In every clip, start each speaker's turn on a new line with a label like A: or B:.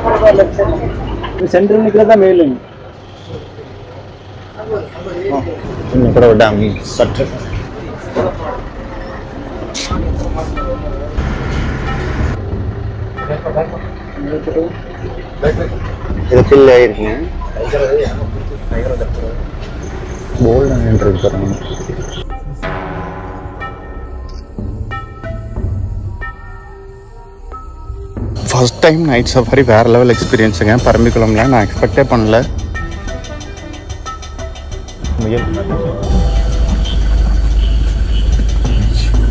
A: Centre में निकला था मेल
B: ఇక్కడ డ్యామ్ సట్ இது ஃபில் ஆயிருக்குங்க கோல்டன் என்ட்ரி பாருங்க ஃபர்ஸ்ட் டைம் நைட் சஃபாரி வேறு லெவல் எக்ஸ்பீரியன்ஸுங்க பரம்பிக்குளம்ல நான் எக்ஸ்பெக்டே பண்ணல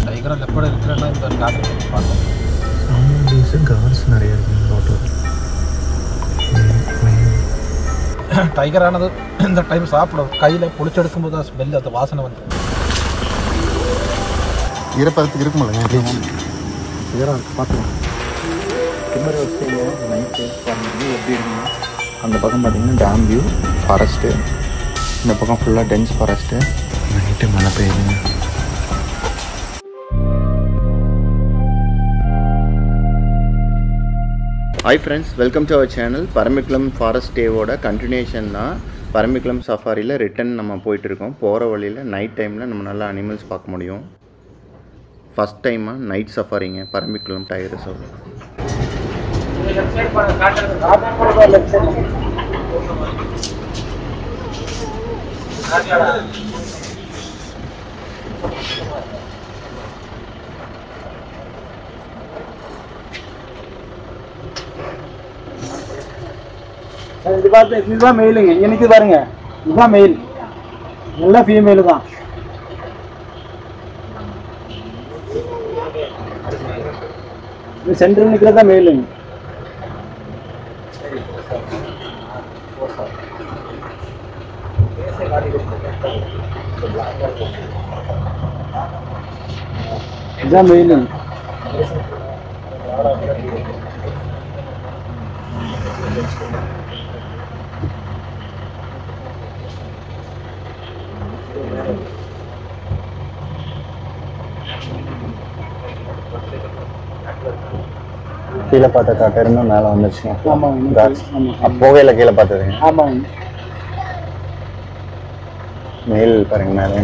C: டைகரா லெப்பர்ட் இருக்கிறன்னா இந்த காட்டு பார்த்தோம்
B: கார்ஸ் நிறைய இருக்கு
C: டைகர் ஆனது இந்த டைம் சாப்பிடும் கையில் பொளிச்செடுக்கும் போது ஸ்மெல் அந்த வாசனை வந்து
B: ஈரப்பதத்துக்கு இருக்குமில்லைங்க
A: இதெல்லாம் பார்த்துக்கலாம் குமரி வசதியில் நைட்டு எப்படி இருக்குங்க
B: அந்த பக்கம் பார்த்தீங்கன்னா டேம் வியூ ஃபாரஸ்ட்டு இந்த பக்கம் ஃபுல்லாக டென்ஸ் ஃபாரஸ்ட்டு நைட்டு மழை பெய்யுதுங்க hi friends welcome to our channel Parambikulam forest டேவோட கண்டினியூஷன் தான் பரம்பிக்குளம் சஃபாரியில் ரிட்டன் நம்ம போயிட்டுருக்கோம் போகிற வழியில் நைட் டைமில் நம்ம நல்லா அனிமல்ஸ் பார்க்க முடியும் ஃபஸ்ட் டைமாக நைட் சஃபாரிங்க பரம்பிக்குளம் டைகர் ரிசர்வ்
A: இது பார்த்து இதுதான் மெயிலுங்க எனக்கு பாருங்க இதுதான் மெயில் எல்லாம் ஃபீமேலு தான் இது சென்டர் நிற்கிறதா மெயிலுங்க இதுதான் மெயிலுங்க
B: கீழே பார்த்த காட்டேருந்து மேலே வந்துருச்சுங்க
A: ஆமாங்க
B: போகையில் கீழே பார்த்ததுங்க
A: ஆமாங்க
B: மேல் பாருங்க மேலே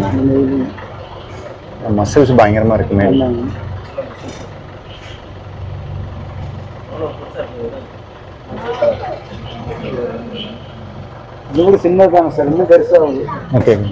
B: மசில்ஸ் பயங்கரமாக இருக்கு மேல்
A: இது கூட சின்னதாங்க சார் இன்னும் பெருசாக ஆகுது
B: ஓகேங்க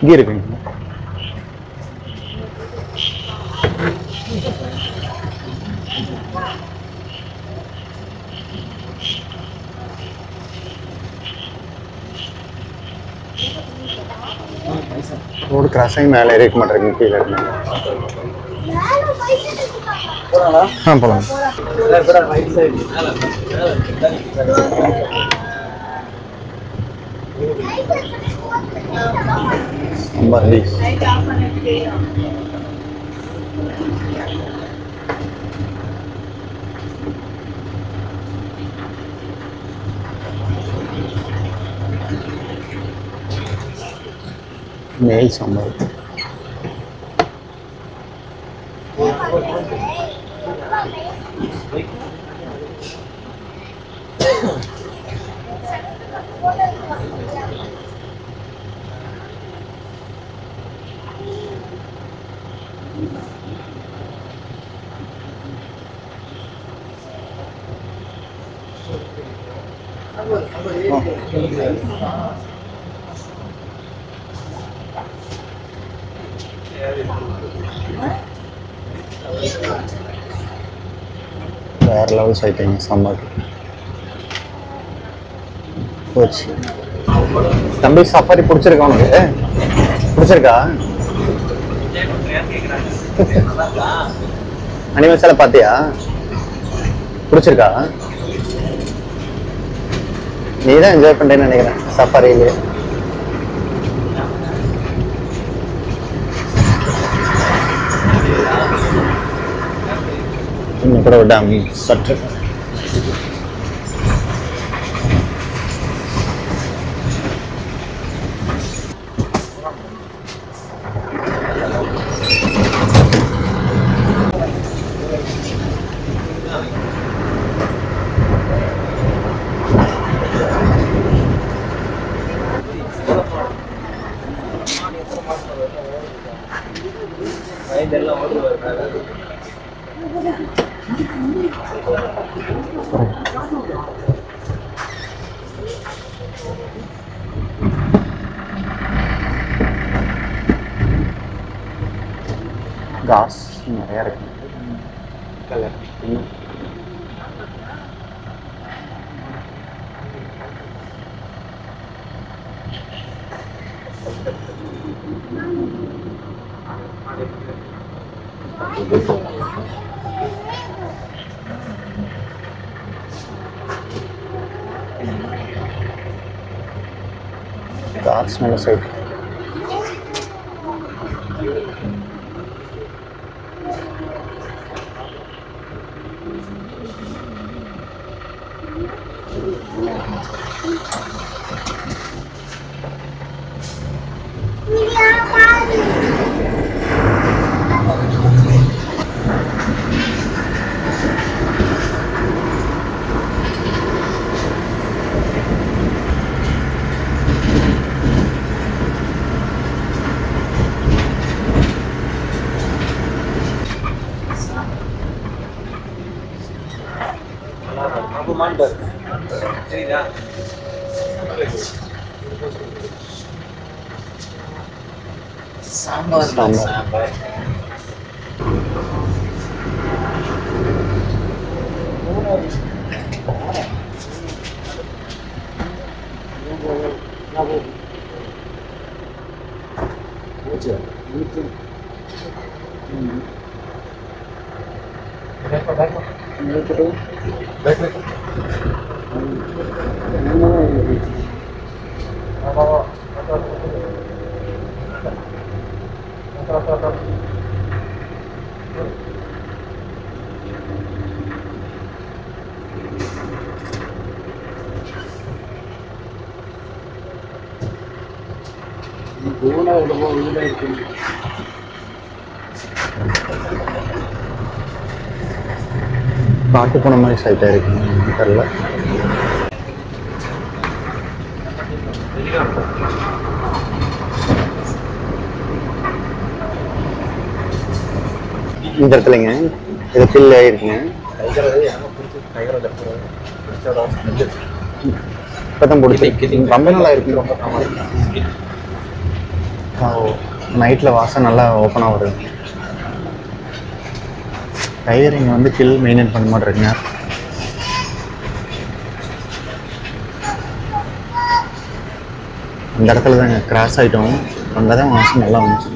B: இங்கே இருக்குங்க ரோடு கிராஸ் ஆகி மேலே இருக்க மாட்டேங்க கீழே இருக்குங்க போகலாம் மேல் சாம்பார் வேறு லெவல் சைட்டிங் சம்மர் போச்சு. தம்பி சஃபாரி பிடிச்சிருக்கா உனக்கு? பிடிச்சிருக்கா? அனிமல்ஸ் எல்லாம் பார்த்தியா? பிடிச்சிருக்கா? நீ தான் என்ஜாய் பண்ணுறேன்னு நினைக்கிறேன் சஃபாரியிலே. இன்னும் கூட விடாம சற்று காஸ் நிறையா இருக்கு. கலர் காஸ் நல்ல சைட். சாம்பார் காட்டு போன மாதிரி சைட்டாக இருக்குங்க தெரியல. இந்த இடத்துலங்க இது பில் ஆகிருக்குங்க. இப்போ தான் பிடிச்சி ரொம்ப நாளாக இருக்கு. நைட்டில் வாசம் நல்லா ஓப்பனாக வருது. டைகர் இங்கே வந்து கில் மெயின்டைன் பண்ண மாட்டேருக்குங்க. அந்த இடத்துல தாங்க கிராஸ் ஆகிட்டோம். அங்கே தான் வாசம் நல்லா வந்துச்சு.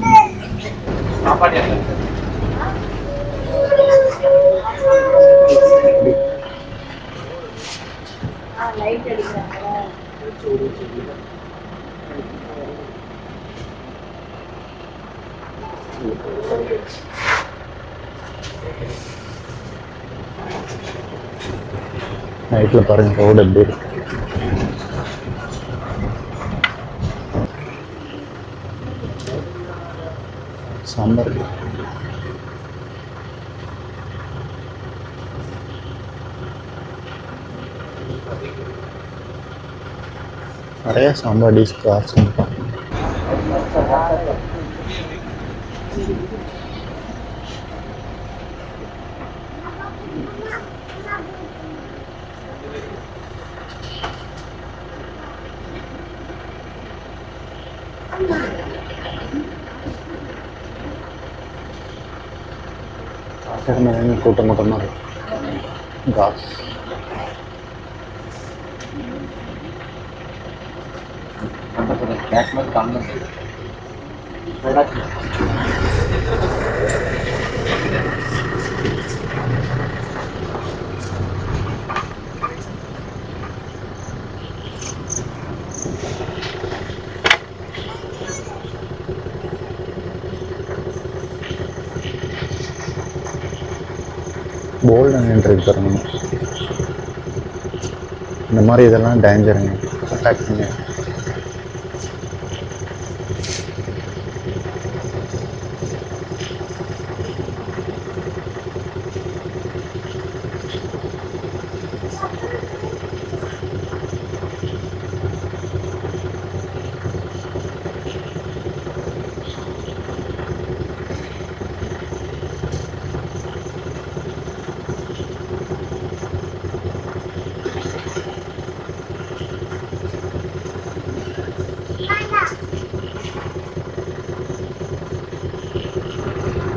B: நைட்டில் பாருங்கள் ரோடு எப்படி இருக்கு. சாம்பார் நிறைய சாம்பார் டிஷ் காசு. கூட்டம் கூட்டமாக இருக்கு. காஸ் போல்டு நின்றுருக்கு பாருங்க. இந்த மாதிரி இதெல்லாம் டேஞ்சருங்க, அட்டாக்ங்க.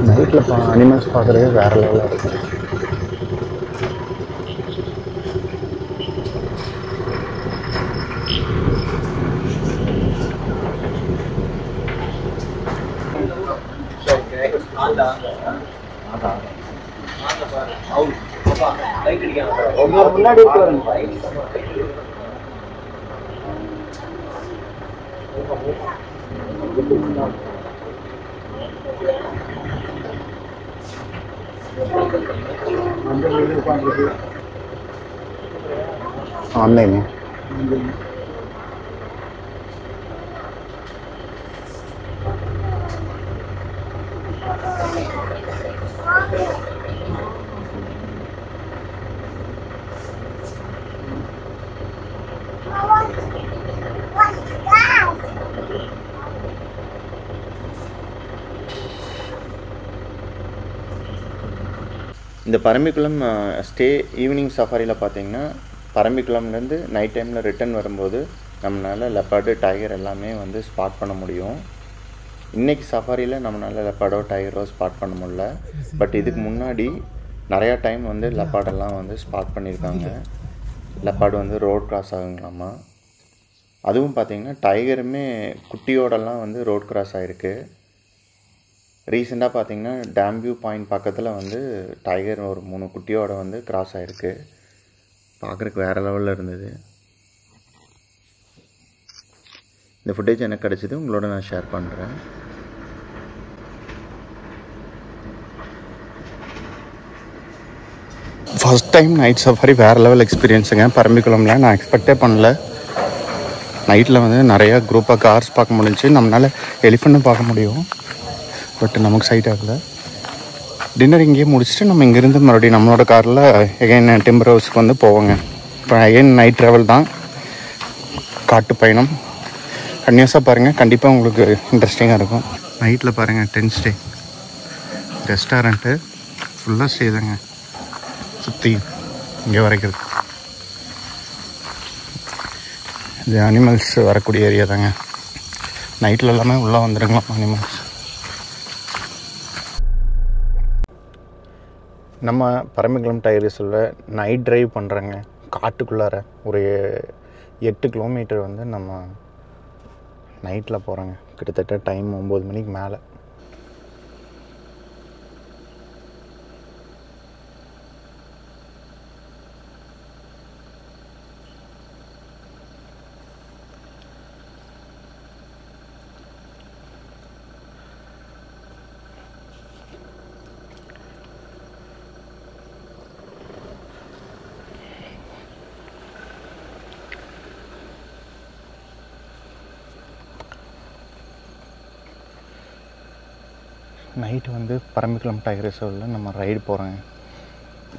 B: நைட்டில் அனிமல்ஸ் பார்க்குறதே வேறு லெவலில் இருக்கும்.
A: முன்னாடி வருங்க.
B: ஆன்லைன் இந்த பரம்பிக்குளம் ஸ்டே ஈவினிங் சஃபாரியில் பார்த்தீங்கன்னா பரம்பிக்குளம்லேருந்து நைட் டைமில் ரிட்டர்ன் வரும்போது நம்மளால் லெப்பர்டு டைகர் எல்லாமே வந்து ஸ்பாட் பண்ண முடியும். இன்றைக்கி சஃபாரியில் நம்மளால் லெப்பர்டோ டைகரோ ஸ்பாட் பண்ண முடியல. பட் இதுக்கு முன்னாடி நிறையா டைம் வந்து லெப்பர்டெல்லாம் வந்து ஸ்பாட் பண்ணியிருக்காங்க. லெப்பர்டு வந்து ரோட் கிராஸ் ஆகுங்களாமா. அதுவும் பார்த்திங்கன்னா டைகருமே குட்டியோடலாம் வந்து ரோட் கிராஸ் ஆகிருக்கு. ரீசெண்டாக பார்த்திங்கன்னா டேம் வியூ பாயிண்ட் பக்கத்தில் வந்து டைகர் ஒரு 3 குட்டியோட வந்து கிராஸ் ஆகிருக்கு. பார்க்குறதுக்கு வேறு லெவலில் இருந்தது. இந்த ஃபுட்டேஜ் எனக்கு கிடச்சிது, உங்களோட நான் ஷேர் பண்ணுறேன். ஃபஸ்ட் டைம் நைட் சஃபாரி வேறு லெவல் எக்ஸ்பீரியன்ஸுங்க. பரம்பிக்குளமில் நான் எக்ஸ்பெக்டே பண்ணல. நைட்டில் வந்து நிறையா குரூப்பாக கார்ஸ் பார்க்க முடிஞ்சிச்சு. நம்மளால் எலிஃபண்ட்டும் பார்க்க முடியும். பட் நமக்கு சைட் ஆகலை. டின்னர் இங்கேயே முடிச்சுட்டு நம்ம இங்கேருந்து மறுபடியும் நம்மளோட காரில் எகைன் டிம்பர் ஹவுஸ்க்கு வந்து போவோங்க. இப்போ எகைன் நைட் ட்ராவல் தான், காட்டு பயணம். கன்னியூஸாக பாருங்கள், கண்டிப்பாக உங்களுக்கு இன்ட்ரெஸ்டிங்காக இருக்கும். நைட்டில் பாருங்கள், டென்ட் ஸ்டே, ரெஸ்டாரண்ட்டு ஃபுல்லாக ஸ்டே தாங்க. சுற்றி இங்கே வரைக்கும் இது அனிமல்ஸ் வரக்கூடிய ஏரியா தாங்க. நைட்டில் எல்லாமே உள்ளே வந்துடுங்களா அனிமல்ஸ். நம்ம பரம்பிக்குளம் டைகர் ரிசர்வில் நைட் ட்ரைவ் பண்ணுறேங்க. காட்டுக்குள்ளார ஒரு 8 கிலோமீட்டர் வந்து நம்ம நைட்டில் போகிறோங்க. கிட்டத்தட்ட டைம் 9 மணிக்கு மேலே. நைட்டு வந்து பரம்பிக்குளம் டைகர் ரிசர்வில் நம்ம ரைடு போகிறோங்க.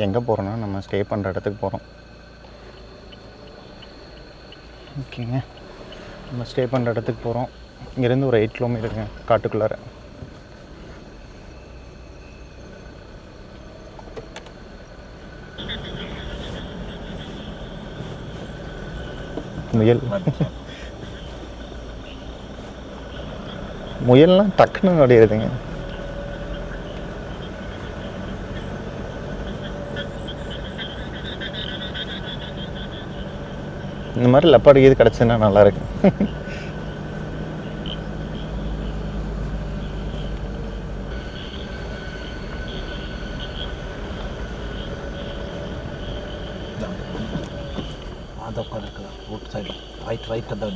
B: எங்கே போகிறோன்னா நம்ம ஸ்டே பண்ணுற இடத்துக்கு போகிறோம். ஓகேங்க, நம்ம ஸ்டே பண்ணுற இடத்துக்கு போகிறோம். இங்கேருந்து ஒரு 8 கிலோமீட்டருங்க காட்டுக்குள்ளார. முயல்லாம் டக்குன்னு ஓடிடுதுங்க. இந்த மாதிரி லெப்பர்டு இது கிடச்சுன்னா நல்லாயிருக்கு.
C: அந்த உட்காந்து இருக்குதா ரோட் சைடு ரைட் அந்த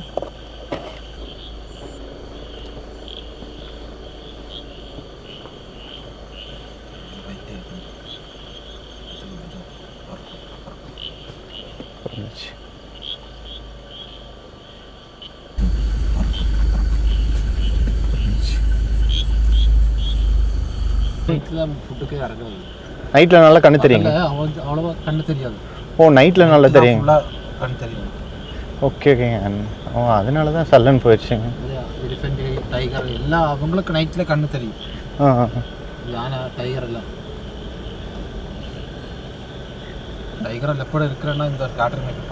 C: ஃபுட்டுக்கே இறங்குறது.
B: நைட்டில் நல்லா கண்ணு தெரியுங்க.
C: அவ்வளோவா கண்ணு தெரியாது.
B: ஓ நைட்டில் நல்லா தெரியும்.
C: கண்ணு தெரியும்.
B: ஓகே ஓகேங்க. ஓ அதனால தான் சல்லன் போயிடுச்சுங்க.
C: எலிஃபெண்ட் டைகர் எல்லாம் அவங்களுக்கு நைட்டில் கண்ணு தெரியும். யானை டைகர் எல்லாம் டைகர் லெப்பர்டு இருக்கிறன்னா இந்த காட்டுற நைட்டு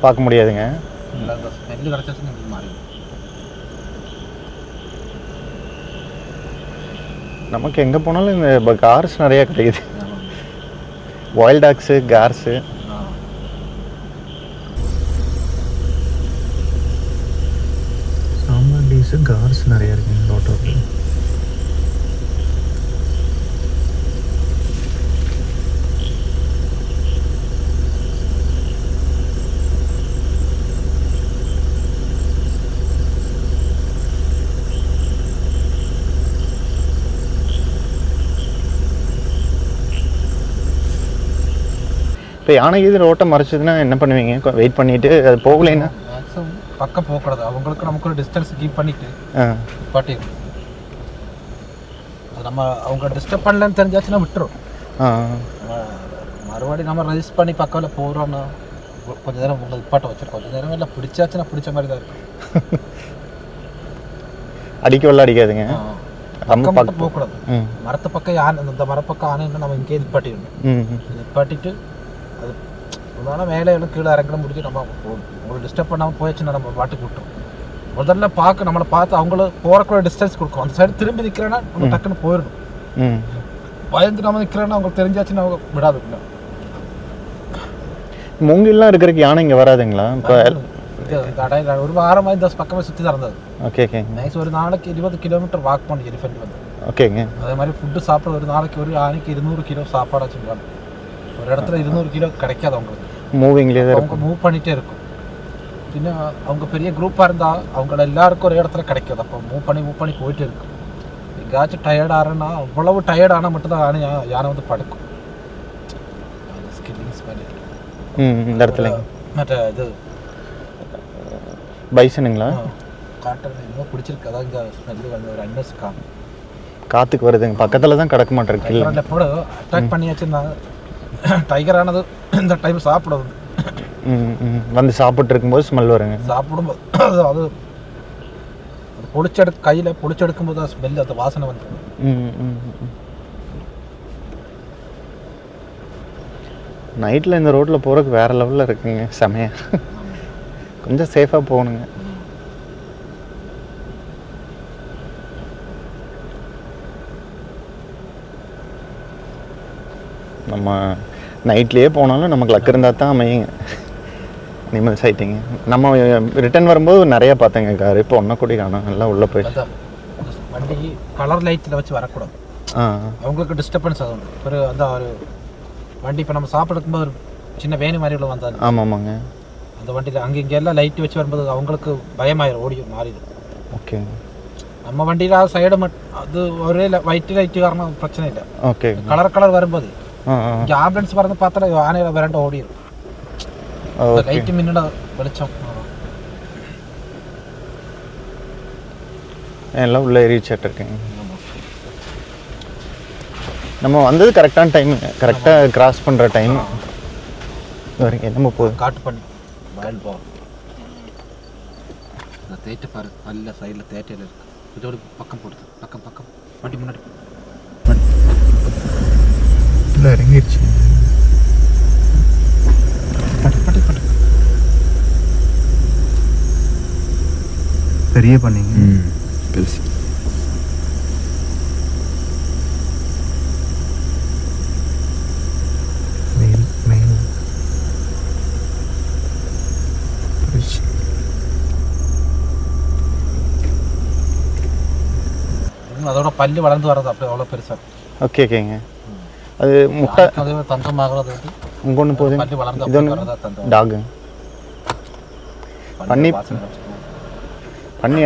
B: பார்க்க முடியாதுங்க.
C: இல்லை அந்த ஸ்மெல்லு கிடச்சாச்சு நீங்கள் மாறி
B: நமக்கு எங்கே போனாலும் இந்த கார்ஸ் நிறையா கிடைக்குது. வைல்ட் டாக்ஸு கார்ஸு சாமாண்டீஸு கார்ஸ் நிறையா இருக்குங்க லோட்டோவில். இப்போ யானை இது ரோட்டை மறைச்சதுன்னா என்ன பண்ணுவீங்க? வெயிட் பண்ணிவிட்டு அது போகலைன்னா
C: மேக்ஸிமம் பக்கம் போகக்கூடாது. அவங்களுக்கு நமக்கு ஒரு டிஸ்டன்ஸ் கீப் பண்ணிவிட்டு பாட்டி அது நம்ம அவங்க டிஸ்டர்ப் பண்ணலன்னு தெரிஞ்சாச்சுன்னா விட்டுரும். மறுபடியும் நம்ம ரெஜிஸ்ட் பண்ணி பக்கத்தில் போகிறோன்னா கொஞ்சம் நேரம் உங்களுக்கு பாட்டை வச்சிருக்கோம். கொஞ்சம் நேரம் இல்லை பிடிச்சாச்சுன்னா பிடிச்ச மாதிரி தான் இருக்கும்.
B: அடிக்கவெல்லாம் அடிக்காதுங்க.
C: பக்கம் மட்டும் போகக்கூடாது. மரத்து பக்கம் யானை இந்த மரப்பக்கம் ஆனைன்னா நம்ம இங்கேயே நிப்பாட்டிடணும். நிப்பாட்டிட்டு அது அதனால மேலே எல்லாம் கீழே இறங்கின முடிஞ்சு நம்ம உங்களை டிஸ்டர்ப் பண்ணாமல் போயிடுச்சுன்னா நம்ம பாட்டுக்கு விட்டுரும். முதல்ல நம்மளை பார்த்து அவங்கள போகிறக்குள்ள டிஸ்டன்ஸ் கொடுக்கும். அந்த சைடு திரும்பி நிற்கிறேன்னா நம்ம டக்குன்னு போயிடணும். பயந்து நம்ம நிற்கிறேன்னா அவங்களுக்கு தெரிஞ்சாச்சுன்னா அவங்க விடாது.
B: மூங்கிலாம் இருக்கிறதுக்கு யானை இங்கே வராதுங்களா? இப்போ
C: ஒரு வாரமாக இந்த பக்கமே சுற்றி தான் இருந்தது.
B: Okay okay.
C: நைஸ் ஒரு நாளைக்கு 20 கிலோமீட்டர் வாக் பண்ணி எலிஃபெண்ட் வந்து.
B: ஓகேங்க.
C: அதே மாதிரி ஃபுட்டு சாப்பிட ஒரு நாளைக்கு ஒரு ஆணைக்கு 200 கிலோ சாப்பாடு வச்சுருக்காங்க. ஒரு இடத்துல 200 கிலோ கிடைக்காது அவங்களுக்கு.
B: மூவிங்லேயே தான்
C: அவங்க மூவ் பண்ணிகிட்டே இருக்கும். பின்ன அவங்க பெரிய குரூப்பாக இருந்தால் அவங்கள எல்லாருக்கும் ஒரு இடத்துல கிடைக்காது. அப்போ மூவ் பண்ணி போயிட்டே இருக்கும். எங்கேயாச்சும் டயர்டாகிறன்னா அவ்வளவு டயர்டானால் மட்டும்தான் யானை வந்து படுக்கும். ஸ்கில்லிங்ஸ் மாதிரி
B: இந்த இடத்துல
C: மற்ற இது
B: பைசனுங்களா
C: காட்டுறது இன்னும் பிடிச்சிருக்கு. அதான் இங்கே ஸ்மெல்லு வந்து ஒரு அன்னஸ்
B: காற்றுக்கு வருதுங்க. பக்கத்தில் தான் கிடக்க மாட்டேருக்கு.
C: எப்போ அட்டாக் பண்ணியாச்சுன்னா டைகர் ஆனது இந்த டைம் சாப்பிடுது.
B: வந்து சாப்பிட்டு இருக்கும்போது ஸ்மெல் வருங்க.
C: சாப்பிடும்போது அது கையில் பொடிச்செடுக்கும்போது ஸ்மெல் அந்த வாசனை வந்து.
B: நைட்டில் இந்த ரோட்டில் போகிறதுக்கு வேறு லெவலில் இருக்குங்க. செமையா கொஞ்சம் சேஃபாக போகணுங்க. நம்ம நைட்லேயே போனாலும் நமக்கு லக் இருந்தால் தான் அமையுங்க அனிமல் சைட்டிங்க. நம்ம ரிட்டர்ன் வரும்போது நிறையா பார்த்தேங்க கார். இப்போ ஒன்றை கூடி காணும் நல்லா உள்ளே போயிட்டு.
C: வண்டி கலர் லைட்டில் வச்சு வரக்கூடாது. அவங்களுக்கு டிஸ்டர்பன்ஸ் ஆகும். ஒரு அந்த ஒரு வண்டி இப்போ நம்ம சாப்பிடும்போது ஒரு சின்ன வேணு மாதிரி உள்ள வந்தாங்க.
B: ஆமாம்மாங்க.
C: அந்த வண்டியில் அங்கே இங்கே எல்லாம் லைட்டு வச்சு வரும்போது அவங்களுக்கு பயமாயிரும், ஓடி மாறிடும்.
B: ஓகே.
C: நம்ம வண்டியில் சைடு மட்டும் அது ஒரே ஒயிட் லைட்டு காரணம் பிரச்சனை இல்லை.
B: ஓகே.
C: கலர் வரும்போது இங்கே ஆம்புலன்ஸ் வரது பார்த்தா ஆனையில் விரண்ட ஓடிடும். லைட்டு மின்னோட வெளிச்சம்
B: எல்லாம் உள்ளே ரீச் ஆகிட்டுருக்கேங்க. நம்ம வந்தது கரெக்டான டைமு, கரெக்டாக கிராஸ் பண்ணுற டைம் வரைக்கும் நம்ம போதும்.
C: காட்டு பண்ணி வயல் போகிறோம். இந்த தேட்டை பாரு, நல்ல சைடில் தேட்டையில் இருக்குது. இதோட பக்கம் போடுது, பக்கம் வண்டி முன்னாடி
B: இல்லை இறங்கிடுச்சு.
C: பட்டு
B: பெரிய பண்ணிங்க. பெருசு.
C: அதோட பல்லு வளர்ந்து வர்றது அப்படி அவ்வளோ பெருசாக.
B: ஓகே ஓகேங்க. அது முட்டை
C: அதே தங்கமாகிறது
B: இங்கே ஒன்று போகுது.
C: பல்லு வளர்ந்து
B: இது ஒன்று
C: வர்றதா தந்தம்.
B: டாகு பண்ணி பண்ணி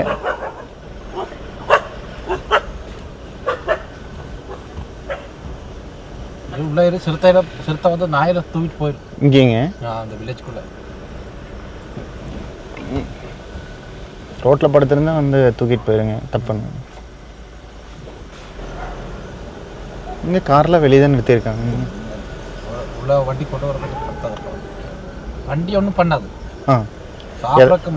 C: உள்ள சிறுத்தை வந்து நாயில தூக்கிட்டு போயிடும்
B: இங்கேங்க
C: அந்த வில்லேஜ்குள்ளே.
B: ரோட்டில் படுத்திருந்தா வந்து தூக்கிட்டு போயிருங்க, தப்புன்னு. இங்கே காரில் வெளியே தான் நிறுத்தியிருக்காங்க.
C: உள்ள வண்டி கொண்டு வரதுக்கு வண்டி ஒன்றும் பண்ணாது.
B: சாப்பிட்றதுக்கு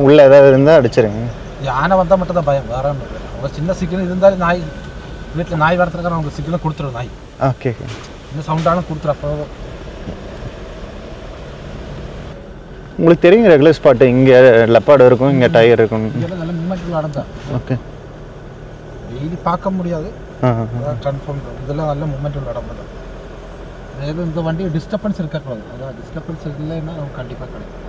B: உள்ள ஏதாவது இருந்தால் அடிச்சிருங்க.
C: யானை வந்தால் மட்டும் தான் பயம், வேற ஒன்றும் இல்லை. அவங்க சின்ன சிக்கன் இருந்தாலும் நாய் வீட்டில் நாய் வளர்த்துருக்காங்க, அவங்க சிக்கனை கொடுத்துரும் நாய்.
B: ஓகே
C: இந்த சவுண்டாலும் கொடுத்துரு. அப்போ
B: உங்களுக்கு தெரியுங்க ரெகுலர் ஸ்பாட்டு இங்கே லெப்பாடு இருக்கும், இங்கே டைகர் இருக்கும்.
C: இதெல்லாம் நல்ல மூமெண்ட்டில் நடந்தா.
B: ஓகே
C: டெய்லி பார்க்க முடியாது, கன்ஃபார்ம். இதெல்லாம் நல்ல மூமெண்ட்டில் நடந்தது. அதாவது இந்த வண்டி டிஸ்டர்பன்ஸ் இருக்கக்கூடாது. அதாவது டிஸ்டர்பன்ஸ் இல்லைன்னா நமக்கு கண்டிப்பாக கிடைக்கும்.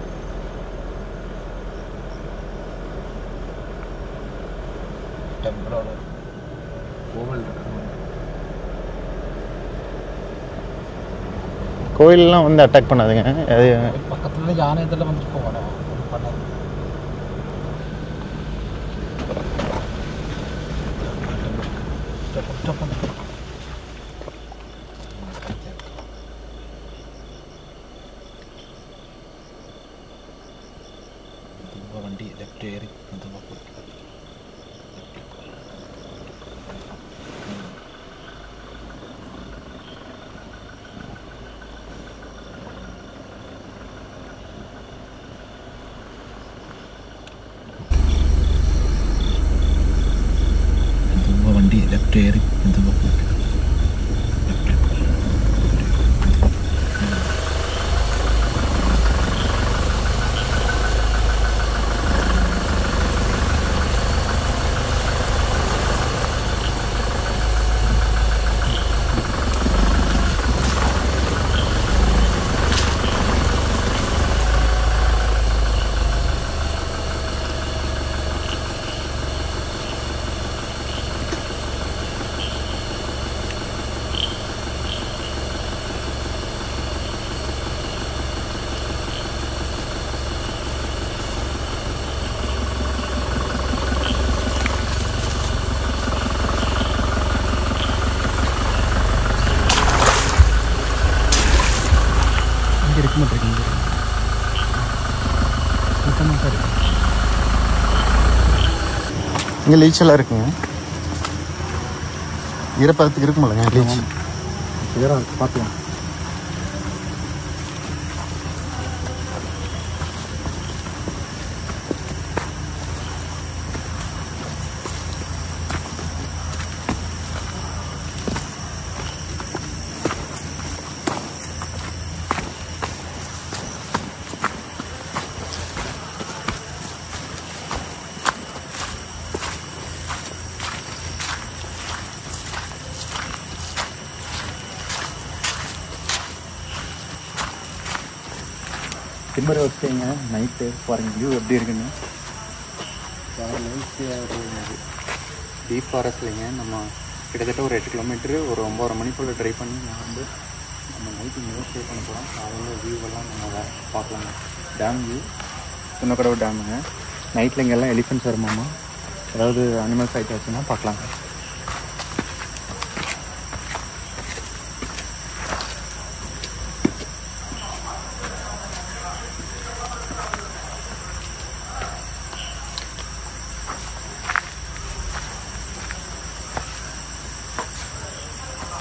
C: டெம்பிளோட கோவில்
B: கோயிலெலாம் வந்து அட்டாக் பண்ணாதுங்க. அது
C: பக்கத்துல யானை இதெல்லாம் வந்துட்டு போவாங்க, பண்ணாது. வண்டி லெஃப்ட் ஏறி வண்டி லெஃப்ட் ஏறி இந்த பக்கம்.
B: இங்கே லீச்செல்லாம் இருக்குங்க. ஈரப்பதத்துக்கு இருக்குமில்லங்க லீச்.
A: கிளியராக பார்க்கலாம்.
B: டிம்பர் வச்சுங்க நைட்டு பாருங்கள் வியூ எப்படி இருக்குன்னு. டீப் ஃபாரஸ்ட்லைங்க நம்ம கிட்டத்தட்ட ஒரு 8 கிலோமீட்டரு ஒரு 9:30 மணிக்குள்ளே ட்ரைவ் பண்ணி நான் வந்து நம்ம நைட்டு இங்கே ஸ்டே பண்ண போகிறோம். காலையில் வியூவெல்லாம் நம்ம பார்க்கலாங்க. டேம் வியூ சின்னக்கடவு டேமுங்க. நைட்டில் இங்கெல்லாம் எலிஃபென்ட்ஸ் வருமாமா, ஏதாவது அனிமல்ஸ் ஆகிட்டாச்சுன்னா பார்க்கலாங்க.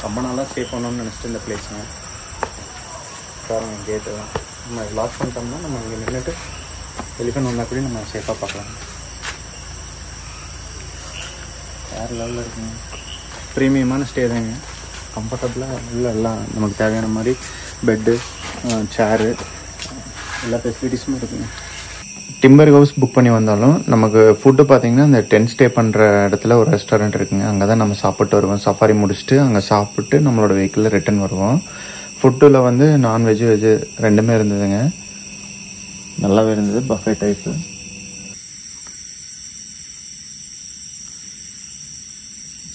B: ரொம்ப நாளாக ஸ்டே பண்ணணும்னு நினச்சிட்டு இந்த பிளேஸுங்க. பாருங்க கேட்டு தான் நம்ம லாக் பண்ணிட்டோம்னா நம்ம இங்கே நின்றுட்டு எலிஃபென்ட் வந்தால் கூட நம்ம சேஃபாக பார்க்கலாம். வேறு லெவலில் இருக்குங்க. ப்ரீமியமான ஸ்டே தாங்க. கம்ஃபர்டபுளாக உள்ள எல்லாம் நமக்கு தேவையான மாதிரி பெட்டு, சேரு, எல்லா ஃபெசிலிட்டிஸும் இருக்குங்க. டிம்பர் ஹவுஸ் புக் பண்ணி வந்தாலும் நமக்கு ஃபுட்டு பார்த்தீங்கன்னா இந்த டென்ட் ஸ்டே பண்ணுற இடத்துல ஒரு ரெஸ்டாரண்ட் இருக்குங்க. அங்கே தான் நம்ம சாப்பிட்டு வருவோம். சஃபாரி முடிச்சுட்டு அங்கே சாப்பிட்டு நம்மளோட வெஹிக்கிளில் ரிட்டர்ன் வருவோம். ஃபுட்டில் வந்து நான்வெஜ் வெஜ்ஜு ரெண்டுமே இருந்ததுங்க. நல்லாவே இருந்தது. Buffet type.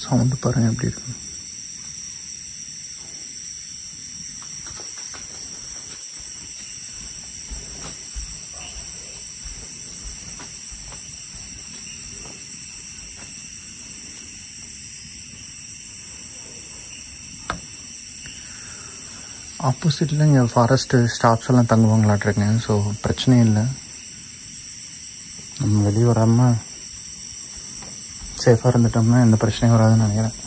B: சவுண்டு பாருங்கள் எப்படி இருக்கு. ஆப்போசிட்டில் இங்கே ஃபாரஸ்ட்டு ஸ்டாஃப்ஸ் எல்லாம் தங்குவாங்களாட்டிருங்க. ஸோ பிரச்சனை இல்லை, நம்ம வெளியே வராமல் சேஃபாக இருந்துட்டோம்னா எந்த பிரச்சனையும் வராதுன்னு நினைக்கிறேன்.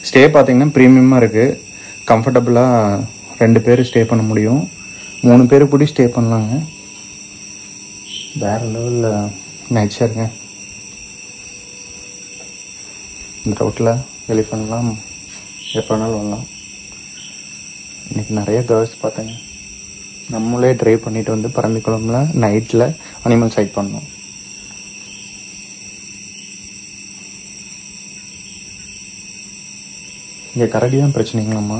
B: ஸ்டே பார்த்தீங்கன்னா ப்ரீமியமாக இருக்குது. கம்ஃபர்டபுளாக 2 பேர் ஸ்டே பண்ண முடியும். 3 பேர் கூட ஸ்டே பண்ணலாங்க. வேறு லெவலில் நேச்சருங்க. இந்த ரோட்டில் எலிஃபெண்ட்லாம் எப்போ வேணாலும் வரலாம். இன்றைக்கி நிறைய கேர்ள்ஸ் பார்த்தேங்க. நம்மளே ட்ரைவ் பண்ணிட்டு வந்து பரம்பிக்குளம்ல நைட்டில் அனிமல் சைட் பண்ணோம். இங்கே கரடி தான் பிரச்சனைங்களாம்மா,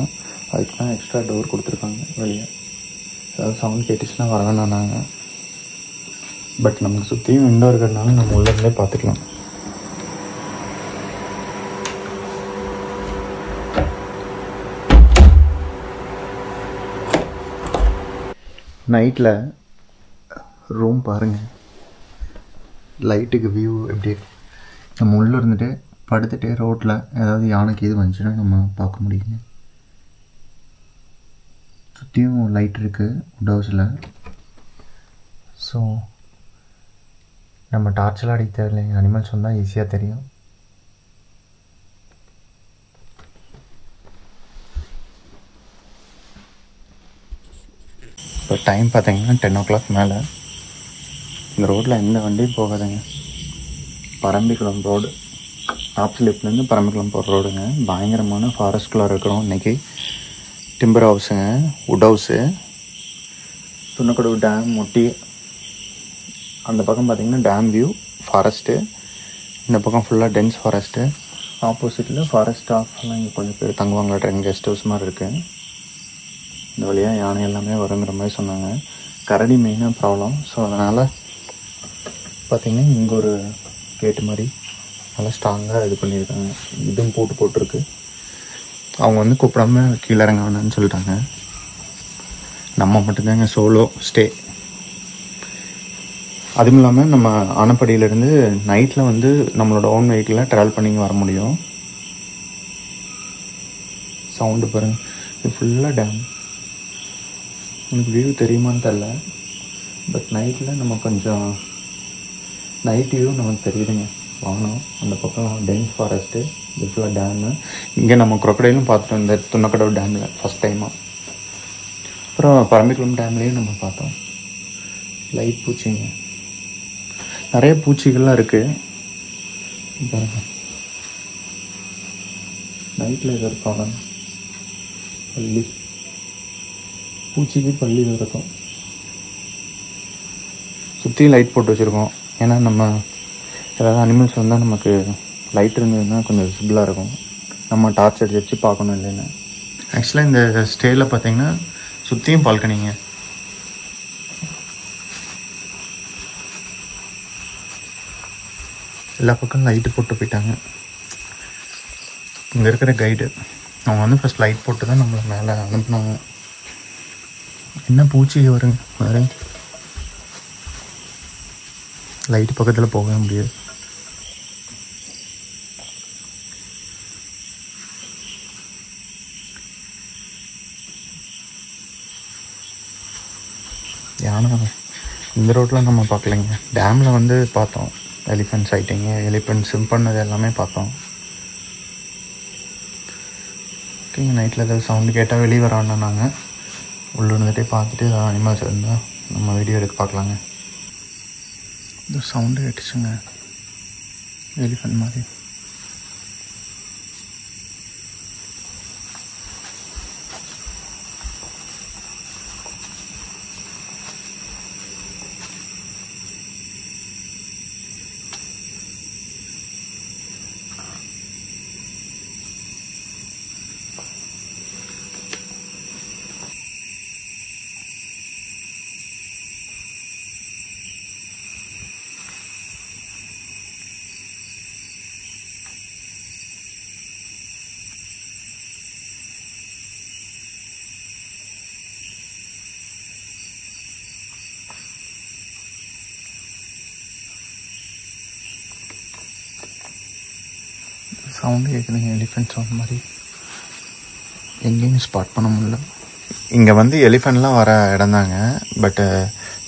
B: அதுக்கு தான் எக்ஸ்ட்ரா டோர் கொடுத்துருக்காங்க வெளியே. ஏதாவது சவுண்ட் கேட்டுச்சுன்னா வர வேணாம் நாங்கள். பட் நமக்கு சுற்றியும் விண்டோ இருக்கிறதுனால நம்ம உள்ளே பார்த்துக்கலாம். நைட்டில் ரூம் பாருங்கள், லைட்டுக்கு வியூ எப்படி நம்ம உள்ளே இருந்துட்டு படுத்துகிட்டே ரோட்டில் ஏதாவது யானைக்கு இது வந்துச்சுன்னா நம்ம பார்க்க முடியுங்க. சுற்றியும் லைட் இருக்குது வுட் ஹவுஸில். ஸோ நம்ம டார்ச்செலாம் அடிக்க தேவையில்லைங்க, அனிமல்ஸ் வந்தால் ஈஸியாக தெரியும். இப்போ டைம் பார்த்தீங்கன்னா 10 o'clock மேலே. இந்த ரோட்டில் எந்த வண்டியும் போகாதுங்க. பரம்பிக்குளம் ரோடு, ஆப்ஸ்லிப்லேருந்து பரம்பிக்குளம் போகிற ரோடுங்க. பயங்கரமான ஃபாரஸ்ட்குள்ளே இருக்கிறோம் இன்றைக்கி. டிம்பர் ஹவுஸுங்க, வுட் ஹவுஸு, துணக்கடவு டேம் ஒட்டி. அந்த பக்கம் பார்த்திங்கன்னா டேம் வியூ, ஃபாரஸ்ட்டு. இந்த பக்கம் ஃபுல்லாக டென்ஸ் ஃபாரஸ்ட்டு. ஆப்போசிட்டில் ஃபாரஸ்ட் ஸ்டாஃப்லாம் இங்கே கொஞ்சம் பேர் தங்குவாங்களாட்ட கெஸ்ட் ஹவுஸ் மாதிரி இருக்குது. இந்த வழியாக யானை எல்லாமே வருங்கிற மாதிரி சொன்னாங்க. கரடி மெயினாக ப்ராப்ளம். ஸோ அதனால் பார்த்திங்கன்னா இங்கே ஒரு கேட்டு மாதிரி நல்லா ஸ்ட்ராங்காக இது பண்ணியிருக்காங்க. இதுவும் போட்டிருக்கு. அவங்க வந்து கூப்பிடாம கீழே இறங்க வேணான்னு சொல்லிட்டாங்க. நம்ம மட்டும்தாங்க சோலோ ஸ்டே. அதுவும் இல்லாமல் நம்ம ஆனப்படியிலேருந்து நைட்டில் வந்து நம்மளோட ஓன் வெஹிக்கிளில் ட்ராவல் பண்ணி வர முடியும். சவுண்டு பாருங்கள், இது ஃபுல்லாக டேம். எனக்கு வியூ தெரியுமான்னு தெரில, பட் நைட்டில் நம்ம கொஞ்சம் நைட் வியூ நமக்கு தெரியுதுங்க. வானம் அந்த பக்கம் டென்ஸ் ஃபாரஸ்ட்டு, இது ஃபுல்லாக டேமு. இங்கே நம்ம குரொக்கடைலும் பார்த்துட்டோம் இந்த துணக்கடவு டேமில் ஃபஸ்ட் டைமாக. அப்புறம் பரம்பிக்குளம் டேம்லேயும் நம்ம பார்த்தோம். லைட் பூச்சிங்க, நிறைய பூச்சிகள்லாம் இருக்குது. நைட்டில் ஏதோ ப்ராப்ளம், பள்ளி பூச்சிக்கு பள்ளி இருக்கும். சுற்றி லைட் போட்டு வச்சுருக்கோம். ஏன்னா நம்ம ஏதாவது அனிமல்ஸ் வந்தால் நமக்கு லைட் இருந்ததுன்னா கொஞ்சம் விசிபிளாக இருக்கும். நம்ம டார்ச் அடிச்சு வச்சு பார்க்கணும் இல்லைன்னு. ஆக்சுவலாக இந்த ஸ்டேயில் பார்த்தீங்கன்னா சுற்றியும் பால்கனிங்க. எல்லா பக்கம் லைட்டு போட்டு போயிட்டாங்க. இங்கே இருக்கிற கைடு அவங்க வந்து ஃபஸ்ட் லைட் போட்டு தான் நம்மளை மேலே அனுப்புனாங்க. என்ன பூச்சி வருங்க வேறு, லைட்டு பக்கத்தில் போகவே முடியாது. யானை இந்த ரோட்டில் நம்ம பார்க்கலைங்க. டேமில் வந்து பார்த்தோம் எலிஃபென்ட் சைட்டிங்கு, எலிஃபென்ட் ஸ்விம் பண்ணது எல்லாமே பார்த்தோம். ஓகேங்க, நைட்டில் ஏதாவது சவுண்டு கேட்டால் வெளியே வரான்னா நாங்கள் உள்ளே இருந்துகிட்டே பார்த்துட்டு ஏதாவது அனிமல்ஸ் இருந்தால் நம்ம வீடியோ எடுக்க பார்க்கலாங்க. இந்த சவுண்டு கேட்டுச்சுங்க எலிஃபென்ட் மாதிரி. சவுண்டு கேட்குதுங்க, எலிஃபெண்ட் சவுண்ட் மாதிரி. எங்கேயும் ஸ்பாட் பண்ண முடியல. இங்கே வந்து எலிஃபெண்ட்லாம் வர இடம் தாங்க. பட்டு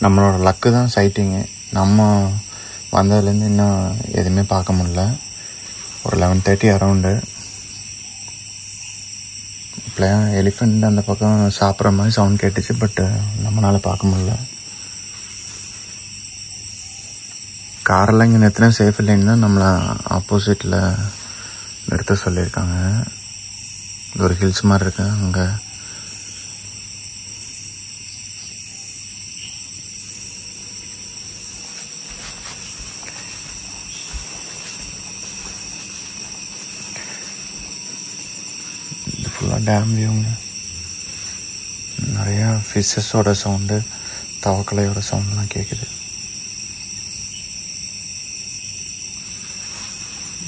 B: நம்மளோட லக்கு தான் சைட்டிங்கு. நம்ம வந்ததுலேருந்து இன்னும் எதுவுமே பார்க்க முடியல. ஒரு 11:30 அரௌண்டு. இப்போ எலிஃபெண்ட் அந்த பக்கம் சாப்பிட்ற மாதிரி சவுண்ட் கேட்டுச்சு. பட்டு நம்மளால் பார்க்க முடியல. காரெல்லாம் இங்கே நிறுத்தினா சேஃப் இல்லைன்னு தான் நம்மளை ஆப்போசிட்டில் நிறுத்த சொல்லியிருக்காங்க. இது ஒரு ஹில்ஸ் மாதிரி இருக்கு. அங்கே இது ஃபுல்லாக டேம் வியூங்க. நிறையா ஃபிஷ்ஷஸோட சவுண்டு, தவக்கலையோட சவுண்ட்லாம் கேட்குது.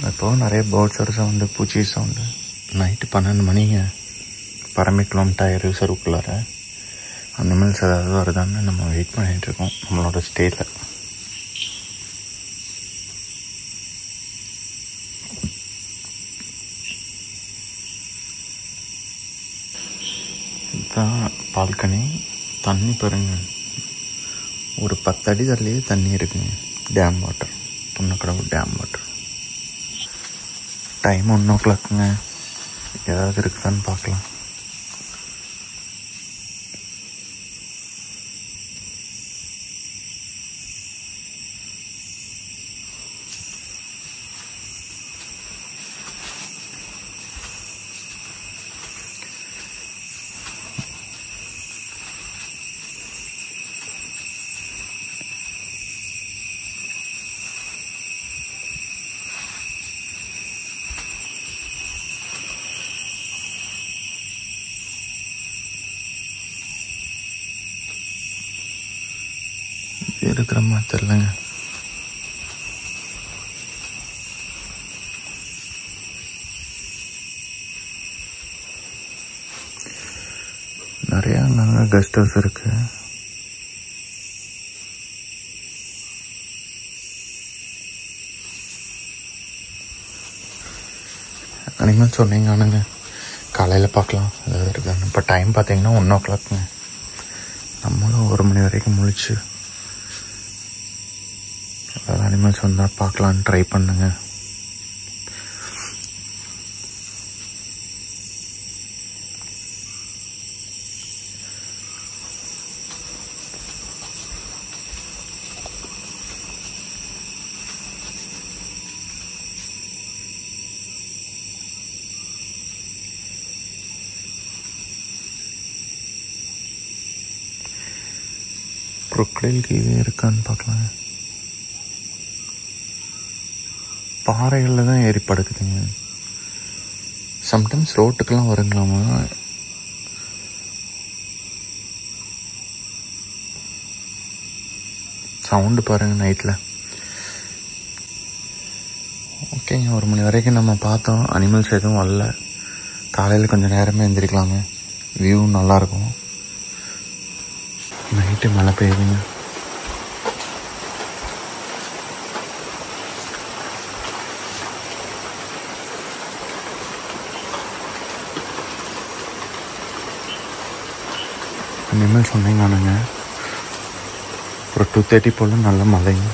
B: இப்போது நிறைய பேர்ட்ஸோட சவுண்டு, பூச்சி சவுண்டு. நைட்டு 12 மணிங்க. பரம்பிக்குளம் டயரு சருக்குள்ளார அனிமல்ஸ் ஏதாவது வருதான்னு நம்ம வெயிட் பண்ணிகிட்ருக்கோம் நம்மளோட ஸ்டேயில். இதுதான் பால்கனி. தண்ணி பாருங்க, ஒரு 10 அடி தள்ளியே தண்ணி இருக்குங்க. Dam water, Punnakadavu dam water. Time 1 o'clockங்க. ஏதாவது இருக்குதான்னு பார்க்கலாம். இருக்கிற மாதிரி தெரியலங்க. நிறையா நல்ல கெஸ்ட் ஹவுஸ் இருக்கு. அனிமல் சொன்னீங்க, காலையில் பார்க்கலாம் ஏதாவது இருக்கான்னு. இப்போ டைம் பார்த்தீங்கன்னா 1 o'clockங்க. நம்மளும் 1 மணி வரைக்கும் முழிச்சு ஏதாவது அனிமல்ஸ் வந்தால் பார்க்கலான்னு ட்ரை பண்ணுங்க. crocodile கீழே இருக்கான்னு பார்க்கலாம். பாறைகளில் தான் ஏறி படுக்குதுங்க. சம்டைம்ஸ் ரோட்டுக்கெல்லாம் வருங்களாமா. சவுண்டு பாருங்கள் நைட்டில். ஓகேங்க, 1 மணி வரைக்கும் நம்ம பார்த்தோம். அனிமல்ஸ் எதுவும் வரல. காலையில் கொஞ்சம் நேரமே எழுந்திரிக்கலாங்க. வியூ நல்லாயிருக்கும். நைட்டு மழை பெய்யுதுங்க. அனிமல் சொன்னீங்க. ஒரு 2:30 போல் நல்ல மழைங்க.